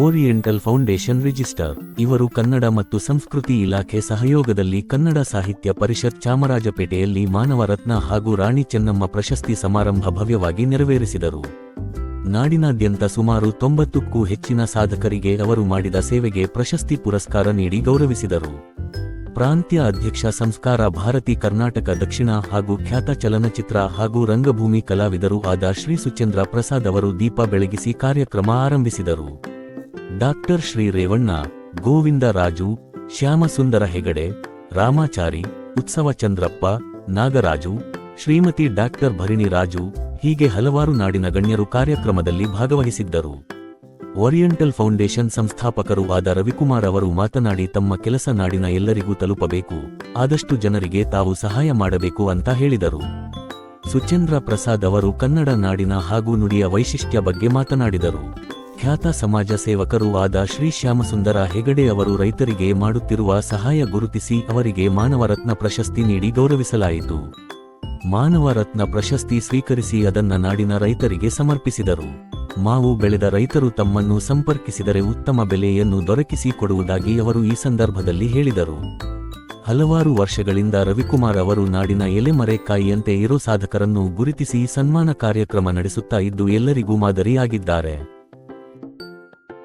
Oriental foundation register. ಇವರು ಕನ್ನಡ ಮತ್ತು ಸಂಸ್ಕೃತಿ ಇಲಾಖೆ ಸಹಯೋಗದಲ್ಲಿ ಕನ್ನಡ ಸಾಹಿತ್ಯ ಪರಿಷತ್ ಚಾಮರಾಜಪೇಟೆಯಲ್ಲಿ ಮಾನವ ರತ್ನ ಹಾಗೂ ರಾಣಿ ಚೆನ್ನಮ್ಮ ಪ್ರಶಸ್ತಿ ಸಮಾರಂಭ ಭವ್ಯವಾಗಿ ನೆರವೇರಿಸಿದರು. ನಾಡಿನಾದ್ಯಂತ ಸುಮಾರು 90ಕ್ಕೂ ಹೆಚ್ಚಿನ ಸಾಧಕರಿಗೆ ಅವರು ಮಾಡಿದ ಸೇವೆಗೆ ಪ್ರಶಸ್ತಿ ಪುರಸ್ಕಾರ ನೀಡಿ ಗೌರವಿಸಿದರು. ಪ್ರಾಂತ್ಯ ಅಧ್ಯಕ್ಷ ಸಂಸ್ಕಾರ ಭಾರತಿ ಕರ್ನಾಟಕ ದಕ್ಷಿಣ ಹಾಗೂ ಖ್ಯಾತ ಚಲನಚಿತ್ರ ಹಾಗೂ ರಂಗಭೂಮಿ ಕಲಾವಿದರು ಆದ ಶ್ರೀ ಸುಚೇಂದ್ರ ಪ್ರಸಾದ್ ಅವರು ದೀಪ ಬೆಳಗಿಸಿ ಕಾರ್ಯಕ್ರಮ ಆರಂಭಿಸಿದರು. ಡಾಕ್ಟರ್ ಶ್ರೀ ರೇವಣ್ಣ, ಗೋವಿಂದ ರಾಜು, ಶ್ಯಾಮಸುಂದರ ಹೆಗಡೆ, ರಾಮಾಚಾರಿ, ಉತ್ಸವ ಚಂದ್ರಪ್ಪ, ನಾಗರಾಜು, ಶ್ರೀಮತಿ ಡಾಕ್ಟರ್ ಭರಿಣಿ ರಾಜು ಹೀಗೆ ಹಲವಾರು ನಾಡಿನ ಗಣ್ಯರು ಕಾರ್ಯಕ್ರಮದಲ್ಲಿ ಭಾಗವಹಿಸಿದ್ದರು. ಓರಿಯೆಂಟಲ್ ಫೌಂಡೇಶನ್ ಸಂಸ್ಥಾಪಕರು ಆದ ರವಿಕುಮಾರ್ ಅವರು ಮಾತನಾಡಿ, ತಮ್ಮ ಕೆಲಸ ನಾಡಿನ ಎಲ್ಲರಿಗೂ ತಲುಪಬೇಕು, ಆದಷ್ಟು ಜನರಿಗೆ ತಾವು ಸಹಾಯ ಮಾಡಬೇಕು ಅಂತ ಹೇಳಿದರು. ಸುಚೇಂದ್ರ ಪ್ರಸಾದ್ ಅವರು ಕನ್ನಡ ನಾಡಿನ ಹಾಗೂ ನುಡಿಯ ವೈಶಿಷ್ಟ್ಯ ಬಗ್ಗೆ ಮಾತನಾಡಿದರು. ಖ್ಯಾತ ಸಮಾಜ ಸೇವಕರು ಆದ ಶ್ರೀ ಶ್ಯಾಮಸುಂದರ ಹೆಗಡೆ ಅವರು ರೈತರಿಗೆ ಮಾಡುತ್ತಿರುವ ಸಹಾಯ ಗುರುತಿಸಿ ಅವರಿಗೆ ಮಾನವ ರತ್ನ ಪ್ರಶಸ್ತಿ ನೀಡಿ ಗೌರವಿಸಲಾಯಿತು. ಮಾನವ ರತ್ನ ಪ್ರಶಸ್ತಿ ಸ್ವೀಕರಿಸಿ ಅದನ್ನ ನಾಡಿನ ರೈತರಿಗೆ ಸಮರ್ಪಿಸಿದರು. ಮಾವು ಬೆಳೆದ ರೈತರು ತಮ್ಮನ್ನು ಸಂಪರ್ಕಿಸಿದರೆ ಉತ್ತಮ ಬೆಲೆಯನ್ನು ದೊರಕಿಸಿ ಕೊಡುವುದಾಗಿ ಅವರು ಈ ಸಂದರ್ಭದಲ್ಲಿ ಹೇಳಿದರು. ಹಲವಾರು ವರ್ಷಗಳಿಂದ ರವಿಕುಮಾರ್ ಅವರು ನಾಡಿನ ಎಲೆಮರೆಕಾಯಿಯಂತೆ ಇರೋ ಸಾಧಕರನ್ನು ಗುರುತಿಸಿ ಸನ್ಮಾನ ಕಾರ್ಯಕ್ರಮ ನಡೆಸುತ್ತಾ ಇದ್ದು ಎಲ್ಲರಿಗೂ ಮಾದರಿಯಾಗಿದ್ದಾರೆ.